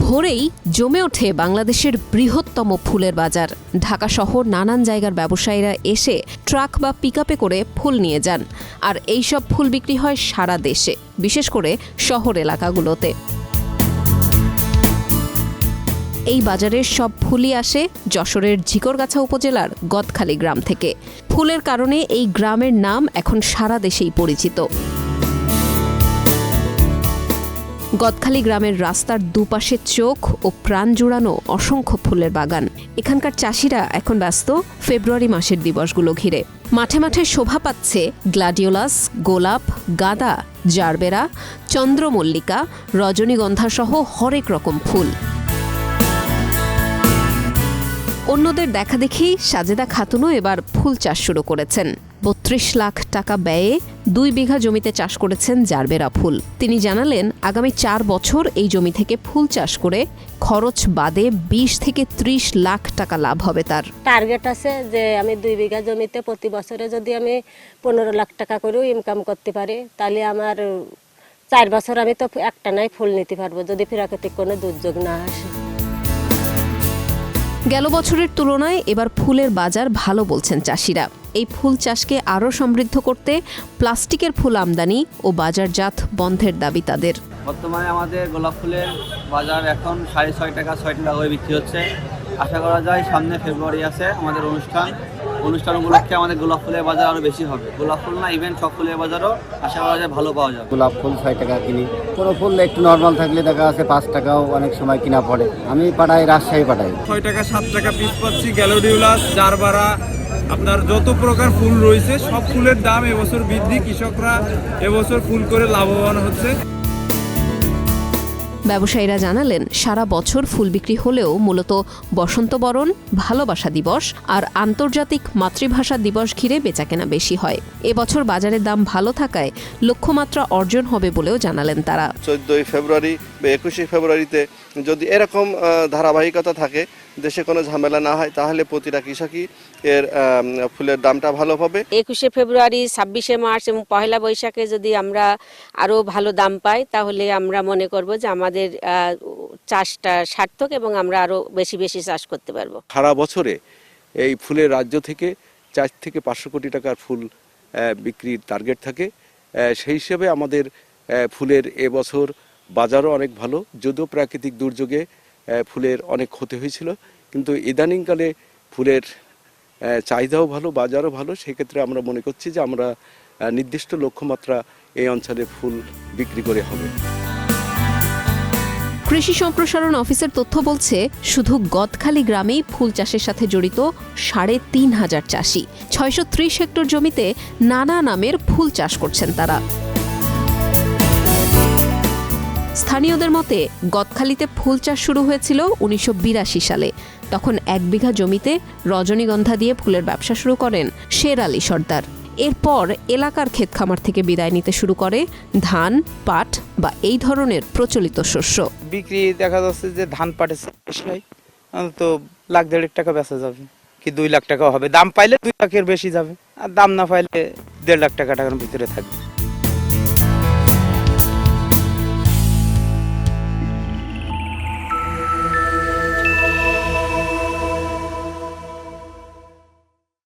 ভোরেই জমে ওঠে বাংলাদেশের বৃহত্তম ফুলের বাজার। ঢাকা সহ নানান জায়গার ব্যবসায়ীরা এসে ট্রাক বা পিকআপে করে ফুল নিয়ে যান, আর এই সব ফুল বিক্রি হয় সারা দেশে, বিশেষ করে শহর এলাকাগুলোতে। এই বাজারের সব ফুলই আসে যশোরের ঝিকরগাছা উপজেলার গদখালি গ্রাম থেকে। ফুলের কারণে এই গ্রামের নাম এখন সারা দেশেই পরিচিত। গদখালি গ্রামের রাস্তার দুপাশে চোখ ও প্রাণ জুড়ানো অসংখ্য ফুলের বাগান। এখানকার চাষিরা এখন ব্যস্ত ফেব্রুয়ারি মাসের দিবসগুলো ঘিরে। মাঠে মাঠে শোভা পাচ্ছে গ্লাডিওলাস, গোলাপ, গাঁদা, জারবেরা, চন্দ্রমল্লিকা, রজনীগন্ধা সহ হরেক রকম ফুল। অন্যদের দেখা দেখি সাজেদা খাতুনও এবার ফুল চাষ শুরু করেছেন। ৩২ লাখ টাকা ব্যয়ে ২ বিঘা জমিতে চাষ করেছেন জারবেরা ফুল। তিনি জানালেন, আগামী ৪ বছর এই জমি থেকে ফুল চাষ করে খরচ বাদে ২০ থেকে ৩০ লাখ টাকা লাভ হবে তার। টার্গেট আছে যে আমি ২ বিঘা জমিতে প্রতি বছরে যদি আমি ১৫ লাখ টাকা করেও ইনকাম করতে পারি, তাহলে আমার ৪ বছর আমি তো একটানাই ফুল নিতে পারবো, যদি প্রাকৃতিক কোনো দুর্যোগ না আসে। গেল বছরের তুলনায় এবার ফুলের বাজার ভালো বলছেন চাষিরা। এই ফুল চাষকে আরও সমৃদ্ধ করতে প্লাস্টিকের ফুল আমদানি ও বাজারজাত বন্ধের দাবি তাদের। বর্তমানে আমাদের গোলাপ ফুলের বাজার এখন ৬.৫ টাকা ৬ টাকা করে বিক্রি হচ্ছে। আশা করা যায় সামনে ফেব্রুয়ারি আছে আমাদের অনুষ্ঠান উপলক্ষে আমাদের গোলাপ ফুলের বাজার আরও বেশি হবে। গোলাপ ফুল না, ইভেন সব ফুলের বাজারও আশা করা যায় ভালো পাওয়া যাবে। গোলাপ ফুল ৬ টাকা কিনি, কোনো ফুল একটু নর্মাল থাকলে দেখা আছে ৫ টাকাও অনেক সময় কিনা পড়ে। আমি পাঠাই, রাজশাহী পাঠাই। ৬ টাকা ৭ টাকা পিস পাচ্ছি। গ্যালোডিওলাস, জারবারা, আপনার যত প্রকার ফুল রয়েছে সব ফুলের দাম এবছর বৃদ্ধি। কৃষকরা এবছর ফুল করে লাভবান হচ্ছে। ব্যবসায়ীরা জানালেন, সারা বছর ফুল বিক্রি হলেও মূলত বসন্ত বরণ, ভালোবাসা দিবস আর আন্তর্জাতিক মাতৃভাষা দিবস ঘিরে বেচাকেনা বেশি হয়। এবছর বাজারের দাম ভালো থাকায় লক্ষ্যমাত্রা অর্জন হবে বলেও জানালেন তারা। ১৪ ফেব্রুয়ারি বা ২১ ফেব্রুয়ারিতে যদি এরকম ধারাবাহিকতা থাকে, দেশে কোনো ঝামেলা না হয়, তাহলে প্রতিটা কৃষকই এর ফুলের দামটা ভালো পাবে। ২১ ফেব্রুয়ারি, ২৬ মার্চ এবং পহেলা বৈশাখে যদি আমরা আরো ভালো দাম পাই, তাহলে আমরা মনে করব যে আমাদের চাষটা সার্থক এবং আমরা আরো বেশি বেশি চাষ করতে পারবো। সারা বছরে এই ফুলের রাজ্য থেকে ৪ থেকে ৫০০ কোটি টাকার ফুল বিক্রির টার্গেট থাকে। সেই হিসেবে আমাদের ফুলের এবছর বাজারও অনেক ভালো। যদিও প্রাকৃতিক দুর্যোগে ফুলের অনেক ক্ষতি হয়েছিল, কিন্তু ইদানিংকালে ফুলের চাহিদাও ভালো, বাজারও ভালো। সেক্ষেত্রে আমরা মনে করছি যে আমরা নির্দিষ্ট লক্ষ্যমাত্রা এই অঞ্চলে ফুল বিক্রি করে হবে। কৃষি সম্প্রসারণ অফিসের তথ্য বলছে, শুধু গদখালি গ্রামেই ফুল চাষের সাথে জড়িত ৩৫০০ চাষি। ৬৩০ হেক্টর জমিতে নানা নামের ফুল চাষ করছেন তারা। স্থানীয়দের মতে, গদখালিতে ফুল চাষ শুরু হয়েছিল ১৯৮২ সালে। তখন ১ বিঘা জমিতে রজনীগন্ধা দিয়ে ফুলের ব্যবসা শুরু করেন শের আলী সর্দার। এরপর এলাকার ক্ষেত খামার থেকে বিদায় নিতে শুরু করে ধান, পাট বা এই ধরনের প্রচলিত শস্য। বিক্রি দেখা যাচ্ছে যে ধান পাটের তো ১.৫ লাখ টাকা বেচা যাবে, কি ২ লাখ টাকা হবে। দাম পাইলে ২ লাখের বেশি যাবে, আর দাম না পাইলে ১.৫ লাখ টাকার ভিতরে থাকবে।